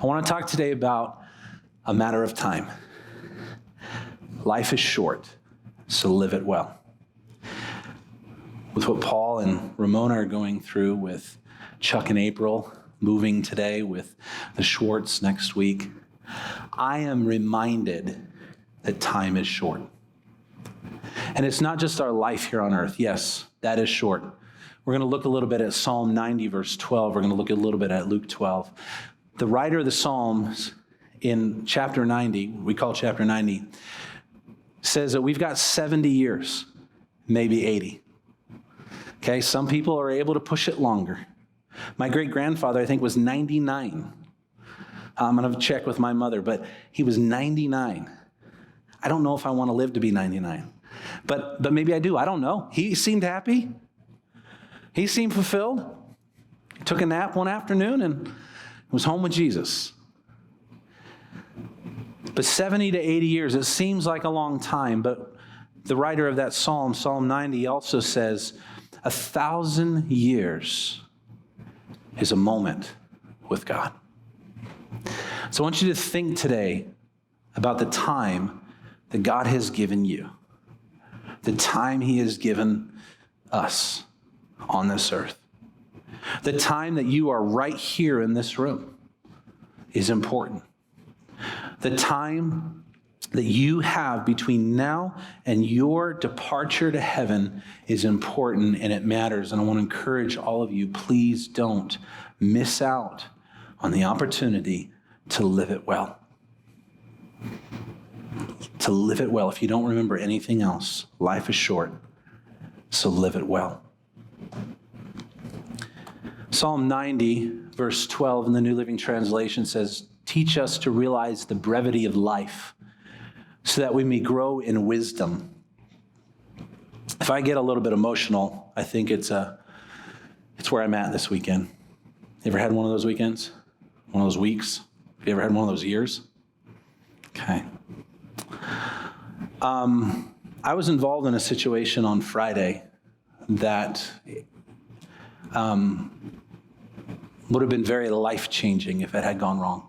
I want to talk today about a matter of time. Life is short, so live it well. With what Paul and Ramona are going through, with Chuck and April moving today, with the Schwartz next week, I am reminded that time is short. And it's not just our life here on earth. Yes, that is short. We're going to look a little bit at Psalm 90, verse 12. We're going to look a little bit at Luke 12. The writer of the Psalms in chapter 90, we call chapter 90, says that we've got 70 years, maybe 80. Okay, some people are able to push it longer. My great-grandfather, I think, was 99. I'm going to check with my mother, but he was 99. I don't know if I want to live to be 99. But maybe I do. I don't know. He seemed happy. He seemed fulfilled. He took a nap one afternoon and was home with Jesus. But 70 to 80 years, it seems like a long time, but the writer of that psalm, Psalm 90, also says 1,000 years is a moment with God. So I want you to think today about the time that God has given you, the time he has given us on this earth. The time that you are right here in this room is important. The time that you have between now and your departure to heaven is important, and it matters. And I want to encourage all of you, please don't miss out on the opportunity to live it well. To live it well. If you don't remember anything else, life is short, so live it well. Psalm 90, verse 12 in the New Living Translation says, "Teach us to realize the brevity of life so that we may grow in wisdom." If I get a little bit emotional, I think it's where I'm at this weekend. You ever had one of those weekends? One of those weeks? Have you ever had one of those years? Okay. I was involved in a situation on Friday that would have been very life-changing if it had gone wrong.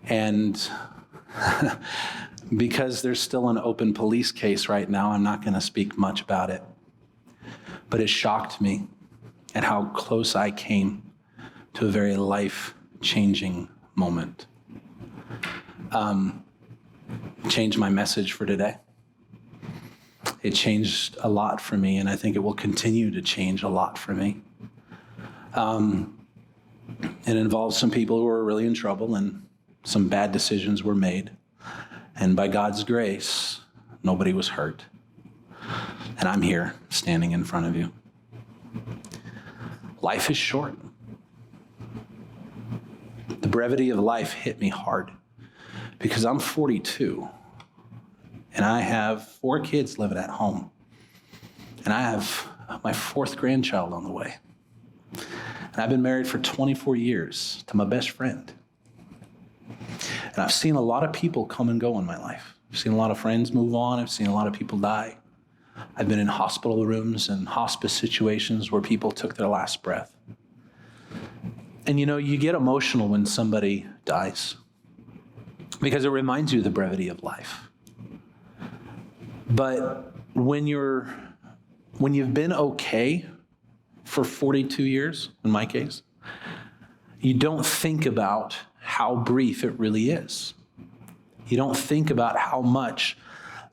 And because there's still an open police case right now, I'm not going to speak much about it. But it shocked me at how close I came to a very life-changing moment. Changed my message for today. It changed a lot for me, and I think it will continue to change a lot for me. It involves some people who are really in trouble, and some bad decisions were made. And by God's grace, nobody was hurt. And I'm here standing in front of you. Life is short. The brevity of life hit me hard because I'm 42 and I have 4 kids living at home. And I have my 4th grandchild on the way. And I've been married for 24 years to my best friend. And I've seen a lot of people come and go in my life. I've seen a lot of friends move on. I've seen a lot of people die. I've been in hospital rooms and hospice situations where people took their last breath. And you get emotional when somebody dies because it reminds you of the brevity of life. But when you've been okay for 42 years, in my case, you don't think about how brief it really is. You don't think about how much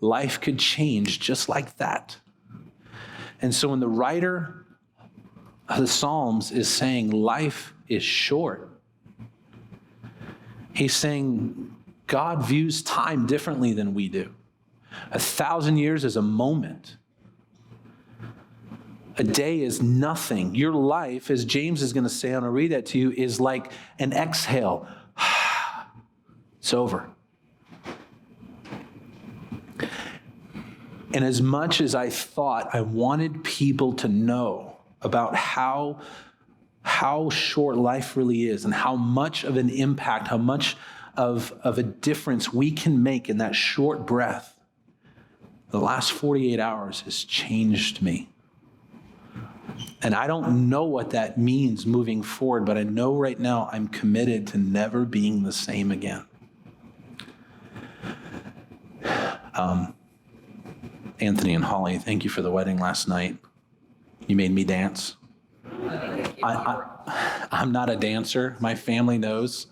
life could change just like that. And so when the writer of the Psalms is saying life is short, he's saying God views time differently than we do. 1,000 years is a moment. A day is nothing. Your life, as James is going to say, I'm going to read that to you, is like an exhale. It's over. And as much as I thought I wanted people to know about how short life really is and how much of an impact, how much of a difference we can make in that short breath, the last 48 hours has changed me. And I don't know what that means moving forward, but I know right now I'm committed to never being the same again. Anthony and Holly, thank you for the wedding last night. You made me dance. I'm not a dancer. My family knows.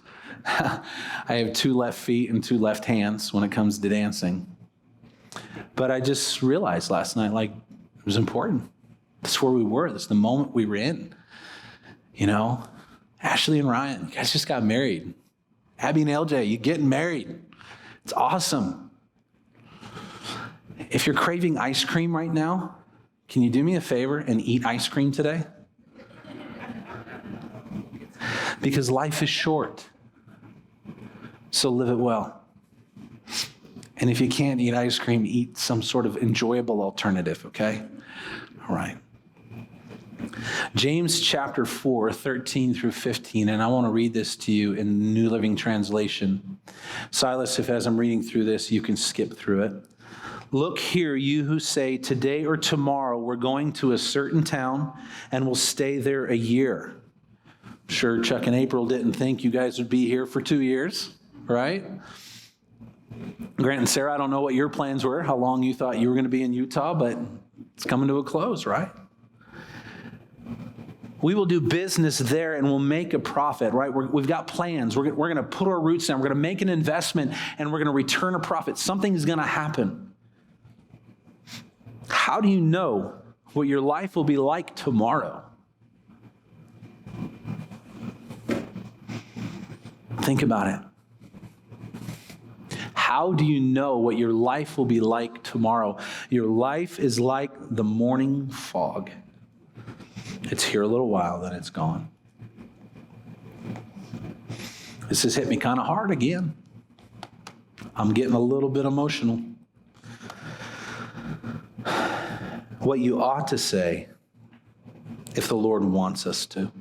I have 2 left feet and 2 left hands when it comes to dancing. But I just realized last night, like, it was important. That's where we were. That's the moment we were in. You know, Ashley and Ryan, you guys just got married. Abby and LJ, you getting married. It's awesome. If you're craving ice cream right now, can you do me a favor and eat ice cream today? Because life is short. So live it well. And if you can't eat ice cream, eat some sort of enjoyable alternative, okay? All right. James chapter 4, 13 through 15, and I want to read this to you in the New Living Translation. Silas, if as I'm reading through this, you can skip through it. Look here, you who say, today or tomorrow we're going to a certain town and we'll stay there a year. Sure, Chuck and April didn't think you guys would be here for 2 years, right? Grant and Sarah, I don't know what your plans were, how long you thought you were going to be in Utah, but it's coming to a close, right? We will do business there and we'll make a profit, right? We've got plans. We're going to put our roots down. We're going to make an investment and we're going to return a profit. Something's going to happen. How do you know what your life will be like tomorrow? Think about it. How do you know what your life will be like tomorrow? Your life is like the morning fog. It's here a little while, then it's gone. This has hit me kind of hard again. I'm getting a little bit emotional. What you ought to say if the Lord wants us to.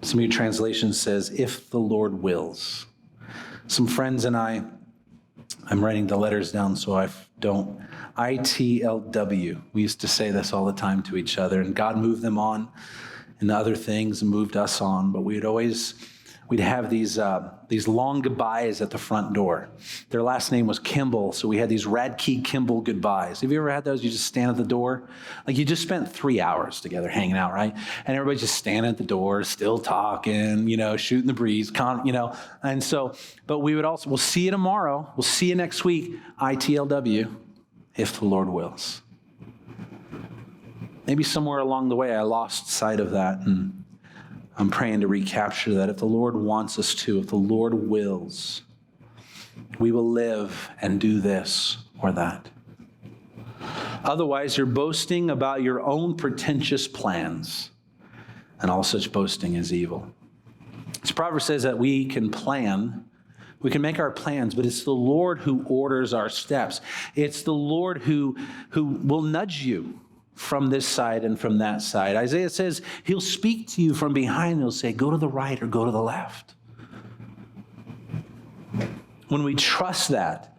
Some of your translations says, if the Lord wills. Some friends and I'm writing the letters down so I don't. ITLW. We used to say this all the time to each other, and God moved them on into other things and moved us on, but we'd have these long goodbyes at the front door. Their last name was Kimball, so we had these Radke Kimball goodbyes. Have you ever had those? You just stand at the door? Like you just spent 3 hours together hanging out, right? And everybody's just standing at the door, still talking, shooting the breeze, And so, but we would also, we'll see you tomorrow. We'll see you next week. ITLW, if the Lord wills. Maybe somewhere along the way I lost sight of that, and I'm praying to recapture that. If the Lord wants us to, if the Lord wills, we will live and do this or that. Otherwise, you're boasting about your own pretentious plans, and all such boasting is evil. This proverb says that we can plan, we can make our plans, but it's the Lord who orders our steps. It's the Lord who will nudge you from this side and from that side. Isaiah says he'll speak to you from behind. He'll say, go to the right or go to the left. When we trust that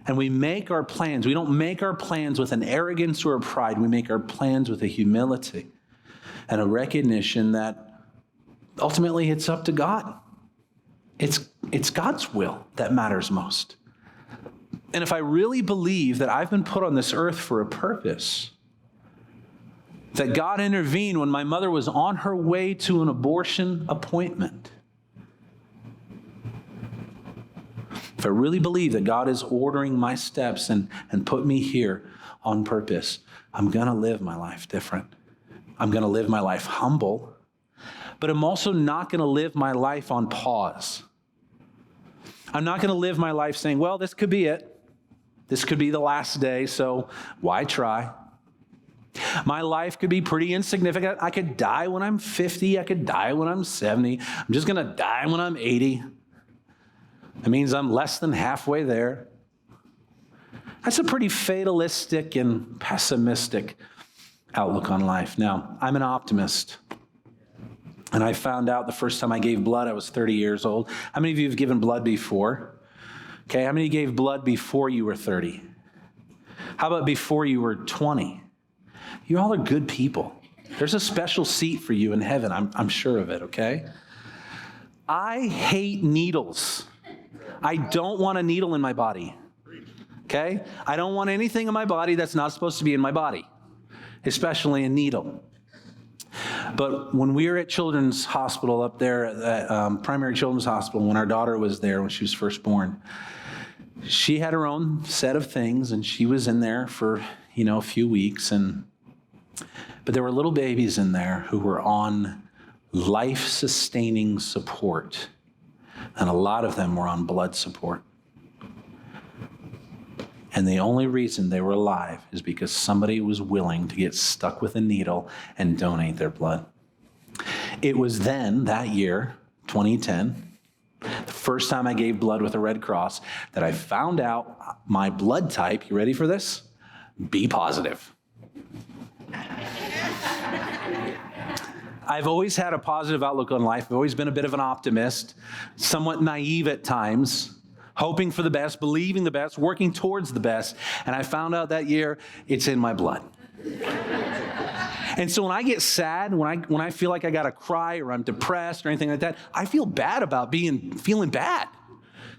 and we make our plans, we don't make our plans with an arrogance or a pride. We make our plans with a humility and a recognition that ultimately it's up to God. It's God's will that matters most. And if I really believe that I've been put on this earth for a purpose, that God intervened when my mother was on her way to an abortion appointment. If I really believe that God is ordering my steps and put me here on purpose, I'm going to live my life different. I'm going to live my life humble, but I'm also not going to live my life on pause. I'm not going to live my life saying, well, this could be it. This could be the last day, so why try? My life could be pretty insignificant. I could die when I'm 50. I could die when I'm 70. I'm just going to die when I'm 80. That means I'm less than halfway there. That's a pretty fatalistic and pessimistic outlook on life. Now, I'm an optimist. And I found out the first time I gave blood, I was 30 years old. How many of you have given blood before? Okay, how many gave blood before you were 30? How about before you were 20? You all are good people. There's a special seat for you in heaven. I'm sure of it, okay? I hate needles. I don't want a needle in my body, okay? I don't want anything in my body that's not supposed to be in my body, especially a needle. But when we were at Children's Hospital up there, at Primary Children's Hospital, when our daughter was there when she was first born, she had her own set of things, and she was in there for, a few weeks. But there were little babies in there who were on life-sustaining support, and a lot of them were on blood support. And the only reason they were alive is because somebody was willing to get stuck with a needle and donate their blood. It was then, that year, 2010, the first time I gave blood with a Red Cross, that I found out my blood type, you ready for this? B positive. I've always had a positive outlook on life. I've always been a bit of an optimist, somewhat naive at times, hoping for the best, believing the best, working towards the best. And I found out that year it's in my blood. And so when I get sad, when I feel like I got to cry or I'm depressed or anything like that, I feel bad about feeling bad.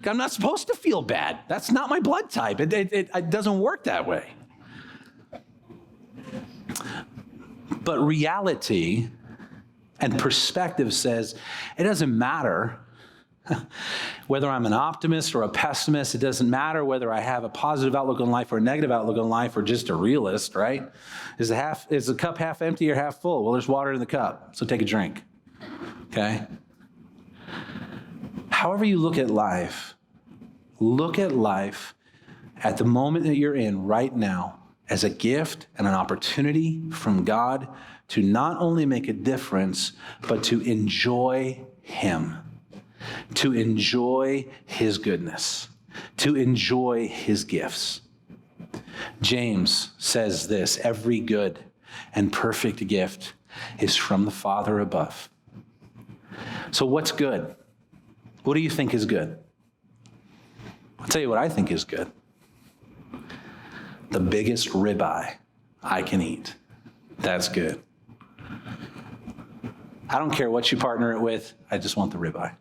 I'm not supposed to feel bad. That's not my blood type. It doesn't work that way. But reality and perspective says it doesn't matter whether I'm an optimist or a pessimist. It doesn't matter whether I have a positive outlook on life or a negative outlook on life or just a realist, right? Is the cup half empty or half full? Well, there's water in the cup, so take a drink, okay? However you look at life at the moment that you're in right now as a gift and an opportunity from God to not only make a difference, but to enjoy Him, to enjoy His goodness, to enjoy His gifts. James says this: every good and perfect gift is from the Father above. So what's good? What do you think is good? I'll tell you what I think is good. The biggest ribeye I can eat. That's good. I don't care what you partner it with. I just want the ribeye.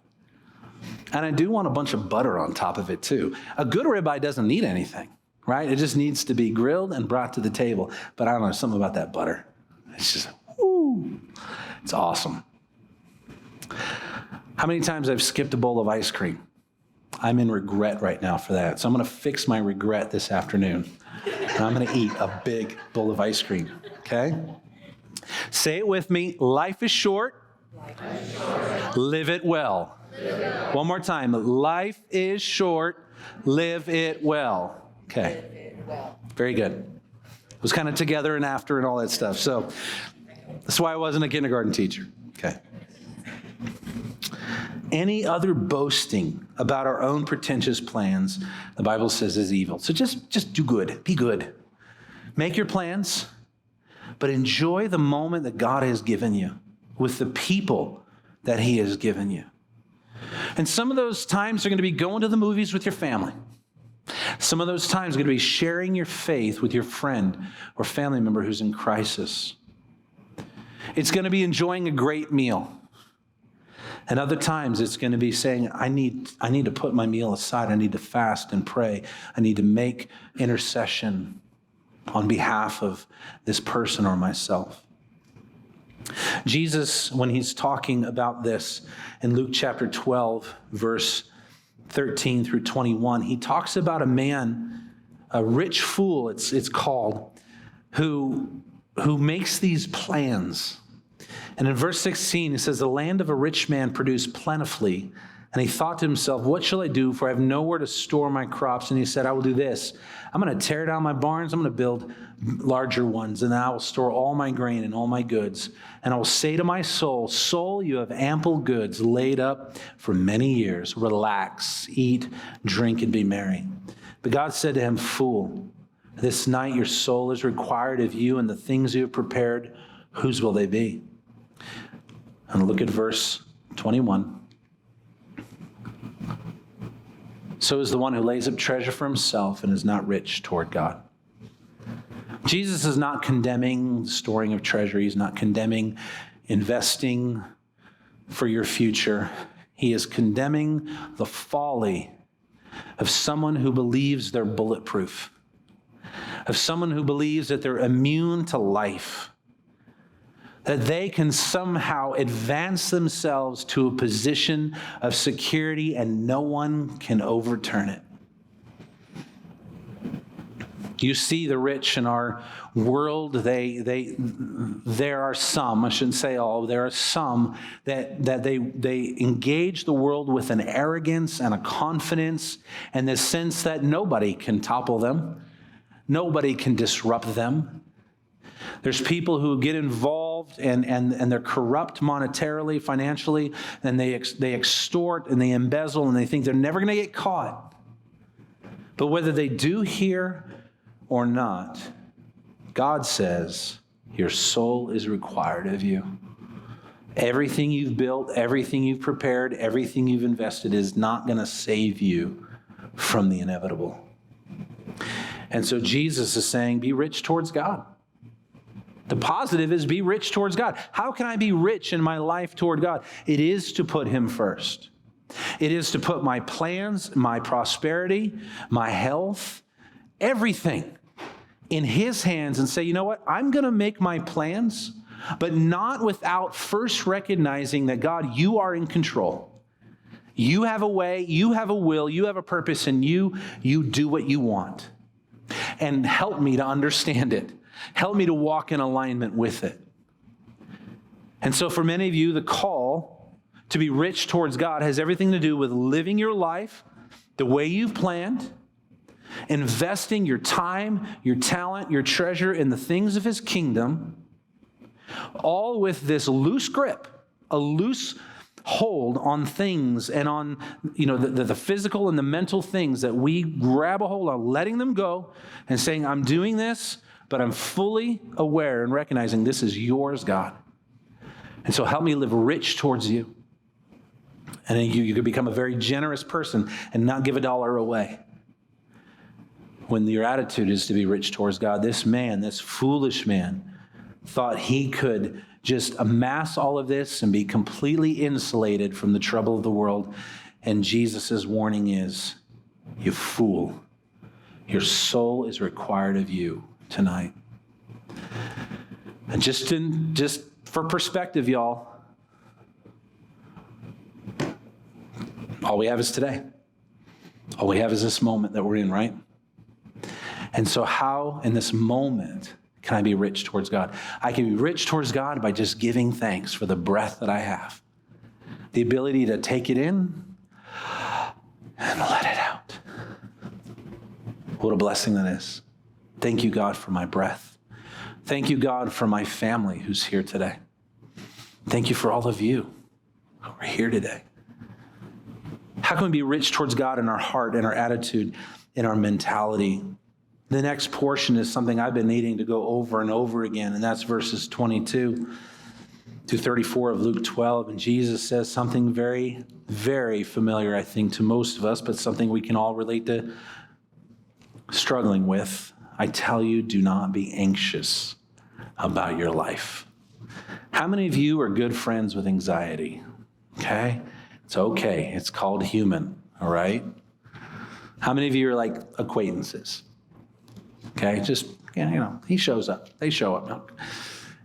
And I do want a bunch of butter on top of it too. A good ribeye doesn't need anything, right? It just needs to be grilled and brought to the table. But I don't know, something about that butter. It's just, woo, it's awesome. How many times I've skipped a bowl of ice cream? I'm in regret right now for that. So I'm going to fix my regret this afternoon. And I'm going to eat a big bowl of ice cream, okay? Say it with me. Life is short. Live it well. One more time. Life is short. Live it well. Okay. Very good. It was kind of together and after and all that stuff. So that's why I wasn't a kindergarten teacher. Okay. Any other boasting about our own pretentious plans, the Bible says, is evil. So just do good. Be good. Make your plans, but enjoy the moment that God has given you with the people that He has given you. And some of those times are going to be going to the movies with your family. Some of those times are going to be sharing your faith with your friend or family member who's in crisis. It's going to be enjoying a great meal. And other times it's going to be saying, I need to put my meal aside. I need to fast and pray. I need to make intercession on behalf of this person or myself. Jesus, when He's talking about this in Luke chapter 12, verse 13 through 21, He talks about a man, a rich fool, it's called, who makes these plans. And in verse 16, it says, the land of a rich man produced plentifully. And he thought to himself, what shall I do? For I have nowhere to store my crops. And he said, I will do this. I'm going to tear down my barns. I'm going to build larger ones. And then I will store all my grain and all my goods. And I will say to my soul, soul, you have ample goods laid up for many years. Relax, eat, drink, and be merry. But God said to him, fool, this night your soul is required of you, and the things you have prepared, whose will they be? And look at verse 21. So is the one who lays up treasure for himself and is not rich toward God. Jesus is not condemning the storing of treasure. He's not condemning investing for your future. He is condemning the folly of someone who believes they're bulletproof, of someone who believes that they're immune to life, that they can somehow advance themselves to a position of security and no one can overturn it. You see the rich in our world, there are some, I shouldn't say all, there are some that they engage the world with an arrogance and a confidence and this sense that nobody can topple them, nobody can disrupt them. There's people who get involved and they're corrupt monetarily, financially, and they extort and they embezzle and they think they're never going to get caught. But whether they do here or not, God says, your soul is required of you. Everything you've built, everything you've prepared, everything you've invested is not going to save you from the inevitable. And so Jesus is saying, be rich towards God. The positive is be rich towards God. How can I be rich in my life toward God? It is to put him first. It is to put my plans, my prosperity, my health, everything in his hands and say, you know what? I'm going to make my plans, but not without first recognizing that, God, you are in control. You have a way, you have a will, you have a purpose, and you do what you want. And help me to understand it. Help me to walk in alignment with it. And so for many of you, the call to be rich towards God has everything to do with living your life the way you've planned, investing your time, your talent, your treasure in the things of his kingdom, all with this loose grip, a loose hold on things and on the physical and the mental things that we grab a hold on, letting them go and saying, I'm doing this, but I'm fully aware and recognizing this is yours, God. And so help me live rich towards you. And then you could become a very generous person and not give a dollar away. When your attitude is to be rich towards God, this man, this foolish man, thought he could just amass all of this and be completely insulated from the trouble of the world. And Jesus' warning is, you fool, your soul is required of you tonight. And just for perspective, y'all, all we have is today. All we have is this moment that we're in, right? And so how, in this moment, can I be rich towards God? I can be rich towards God by just giving thanks for the breath that I have. The ability to take it in and let it out. What a blessing that is. Thank you, God, for my breath. Thank you, God, for my family who's here today. Thank you for all of you who are here today. How can we be rich towards God in our heart, in our attitude, in our mentality? The next portion is something I've been needing to go over and over again, and that's verses 22 to 34 of Luke 12. And Jesus says something very, very familiar, I think, to most of us, but something we can all relate to struggling with. I tell you, do not be anxious about your life. How many of you are good friends with anxiety? Okay? It's okay. It's called human, all right? How many of you are like acquaintances? Okay, just, he shows up. They show up.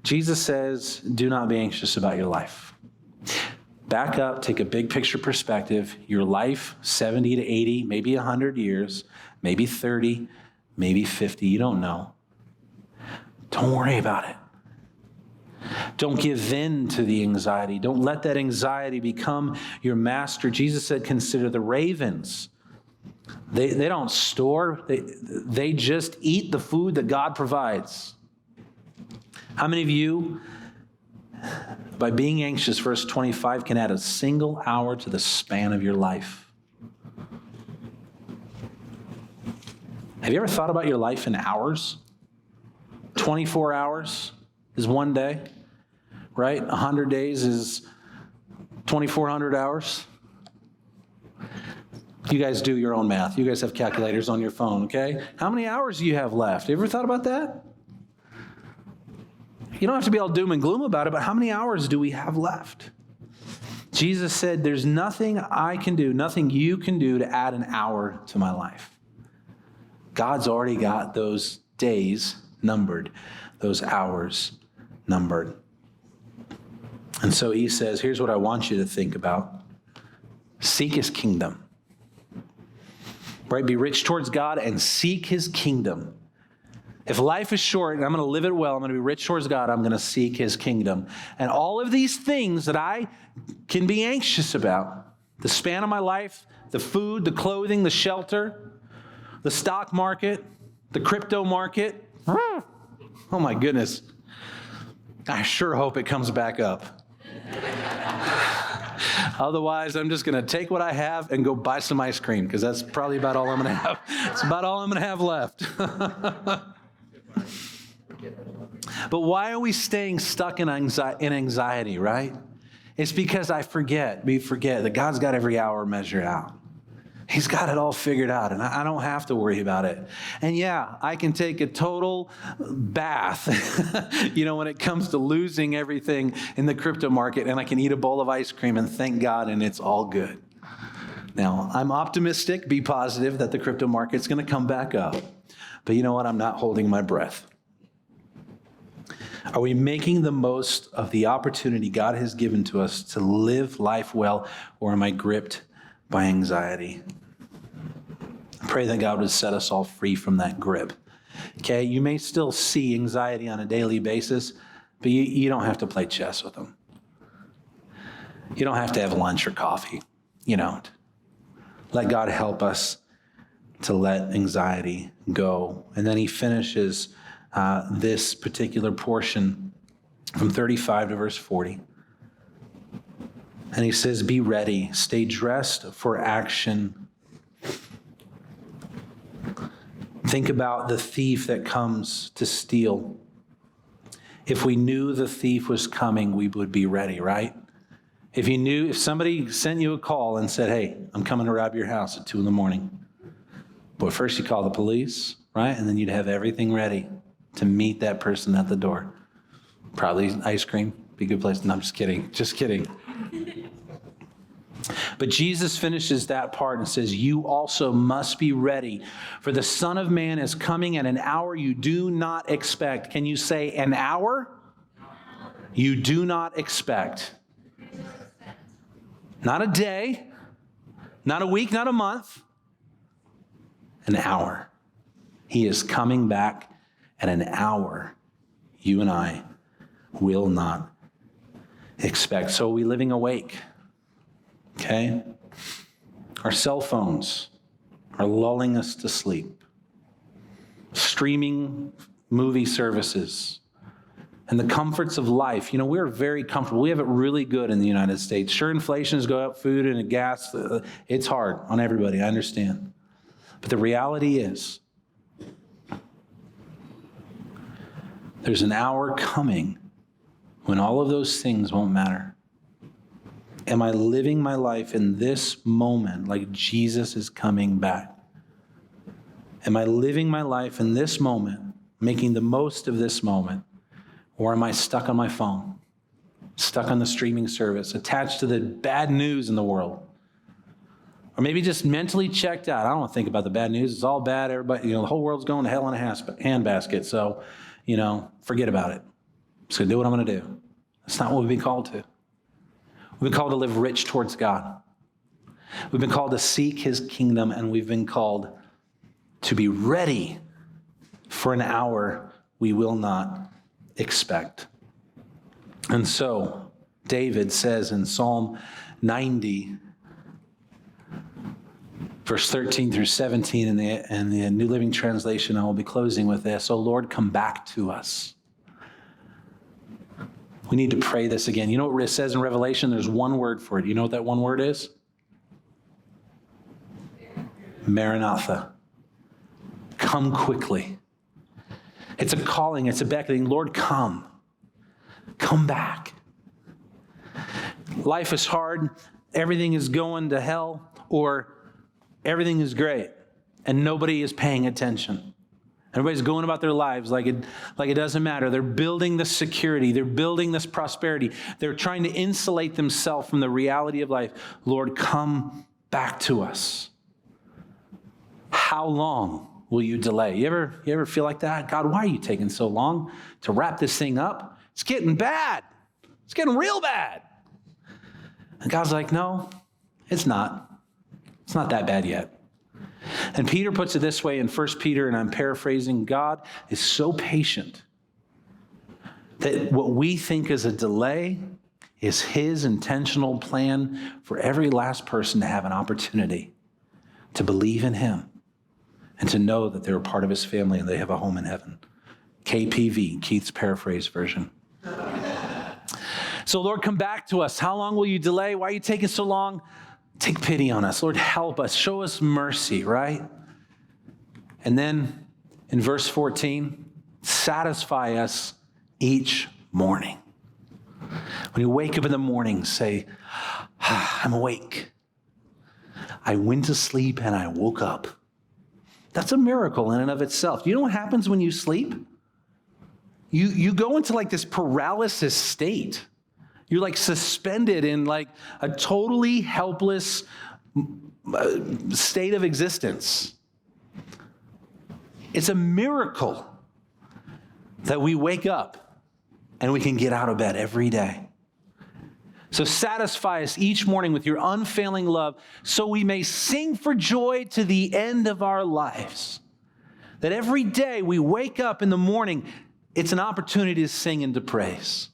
Jesus says, do not be anxious about your life. Back up, take a big picture perspective. Your life, 70 to 80, maybe 100 years, maybe 30, maybe 50, you don't know. Don't worry about it. Don't give in to the anxiety. Don't let that anxiety become your master. Jesus said, consider the ravens. They don't store. They just eat the food that God provides. How many of you, by being anxious, verse 25, can add a single hour to the span of your life? Have you ever thought about your life in hours? 24 hours is one day, right? 100 days is 2,400 hours. You guys do your own math. You guys have calculators on your phone, okay? How many hours do you have left? You ever thought about that? You don't have to be all doom and gloom about it, but how many hours do we have left? Jesus said, there's nothing I can do, nothing you can do to add an hour to my life. God's already got those days numbered, those hours numbered. And so he says, here's what I want you to think about. Seek his kingdom. Right? Be rich towards God and seek his kingdom. If life is short and I'm going to live it well, I'm going to be rich towards God, I'm going to seek his kingdom. And all of these things that I can be anxious about, the span of my life, the food, the clothing, the shelter, the stock market, the crypto market. Oh my goodness. I sure hope it comes back up. Otherwise, I'm just going to take what I have and go buy some ice cream because that's probably about all I'm going to have. It's about all I'm going to have left. But why are we staying stuck in anxiety, right? It's because we forget that God's got every hour measured out. He's got it all figured out, and I don't have to worry about it. And yeah, I can take a total bath, when it comes to losing everything in the crypto market, and I can eat a bowl of ice cream and thank God, and it's all good. Now, I'm optimistic, be positive, that the crypto market's going to come back up. But you know what? I'm not holding my breath. Are we making the most of the opportunity God has given to us to live life well, or am I gripped by anxiety? I pray that God would set us all free from that grip. Okay, you may still see anxiety on a daily basis, but you don't have to play chess with them. You don't have to have lunch or coffee. You don't. Let God help us to let anxiety go. And then he finishes this particular portion from 35 to verse 40. And he says, be ready, stay dressed for action. Think about the thief that comes to steal. If we knew the thief was coming, we would be ready, right? If somebody sent you a call and said, hey, I'm coming to rob your house at 2 a.m. But first you call the police, right? And then you'd have everything ready to meet that person at the door. Probably ice cream, be a good place. No, I'm just kidding. Just kidding. But Jesus finishes that part and says, you also must be ready, for the Son of Man is coming at an hour you do not expect. Can you say an hour? You do not expect. Not a day, not a week, not a month, an hour. He is coming back at an hour you and I will not expect. So are we living awake? Okay? Our cell phones are lulling us to sleep. Streaming movie services and the comforts of life. We're very comfortable. We have it really good in the United States. Sure, inflation's go up, food and gas. It's hard on everybody, I understand. But the reality is, there's an hour coming when all of those things won't matter. Am I living my life in this moment like Jesus is coming back? Am I living my life in this moment, making the most of this moment? Or am I stuck on my phone, stuck on the streaming service, attached to the bad news in the world? Or maybe just mentally checked out. I don't want to think about the bad news. It's all bad. Everybody, the whole world's going to hell in a handbasket. So, forget about it. So do what I'm going to do. That's not what we've been called to. We've been called to live rich towards God. We've been called to seek his kingdom, and we've been called to be ready for an hour we will not expect. And so David says in Psalm 90, verse 13 through 17 in the New Living Translation, I will be closing with this. Oh Lord, come back to us. We need to pray this again. You know what it says in Revelation? There's one word for it. You know what that one word is? Maranatha. Come quickly. It's a calling. It's a beckoning. Lord, come. Come back. Life is hard. Everything is going to hell, or everything is great and nobody is paying attention. Everybody's going about their lives like it doesn't matter. They're building this security. They're building this prosperity. They're trying to insulate themselves from the reality of life. Lord, come back to us. How long will you delay? You ever feel like that? God, why are you taking so long to wrap this thing up? It's getting bad. It's getting real bad. And God's like, no, it's not. It's not that bad yet. And Peter puts it this way in 1 Peter, and I'm paraphrasing, God is so patient that what we think is a delay is his intentional plan for every last person to have an opportunity to believe in him and to know that they're a part of his family and they have a home in heaven. KPV, Keith's paraphrase version. So Lord, come back to us. How long will you delay? Why are you taking so long? Take pity on us. Lord, help us. Show us mercy, right? And then in verse 14, satisfy us each morning. When you wake up in the morning, say, I'm awake. I went to sleep and I woke up. That's a miracle in and of itself. Do you know what happens when you sleep? You go into like this paralysis state. You're like suspended in like a totally helpless state of existence. It's a miracle that we wake up and we can get out of bed every day. So satisfy us each morning with your unfailing love so we may sing for joy to the end of our lives. That every day we wake up in the morning, it's an opportunity to sing and to praise.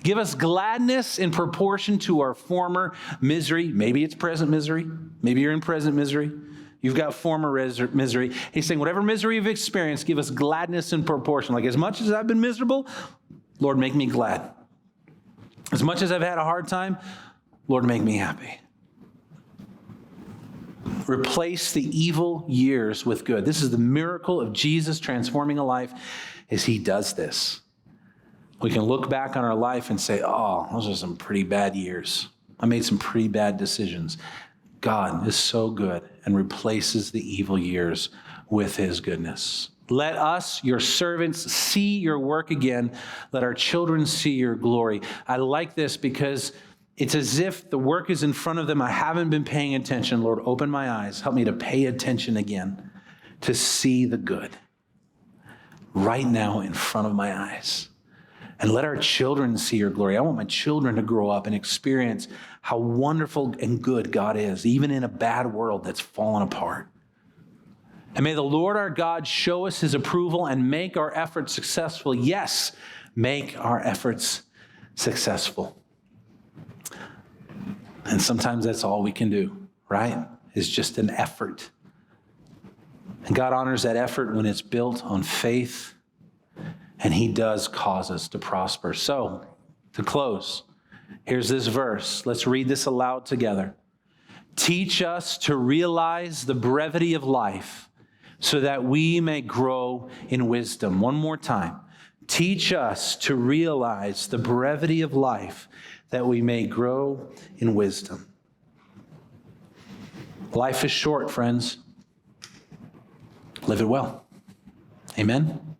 Give us gladness in proportion to our former misery. Maybe it's present misery. Maybe you're in present misery. You've got former misery. He's saying, whatever misery you've experienced, give us gladness in proportion. Like as much as I've been miserable, Lord, make me glad. As much as I've had a hard time, Lord, make me happy. Replace the evil years with good. This is the miracle of Jesus transforming a life, is he does this. We can look back on our life and say, oh, those are some pretty bad years. I made some pretty bad decisions. God is so good and replaces the evil years with his goodness. Let us, your servants, see your work again. Let our children see your glory. I like this because it's as if the work is in front of them. I haven't been paying attention. Lord, open my eyes. Help me to pay attention again, to see the good right now in front of my eyes. And let our children see your glory. I want my children to grow up and experience how wonderful and good God is, even in a bad world that's fallen apart. And may the Lord our God show us his approval and make our efforts successful. Yes, make our efforts successful. And sometimes that's all we can do, right? Is just an effort. And God honors that effort when it's built on faith. And he does cause us to prosper. So, to close, here's this verse. Let's read this aloud together. Teach us to realize the brevity of life so that we may grow in wisdom. One more time. Teach us to realize the brevity of life that we may grow in wisdom. Life is short, friends. Live it well. Amen.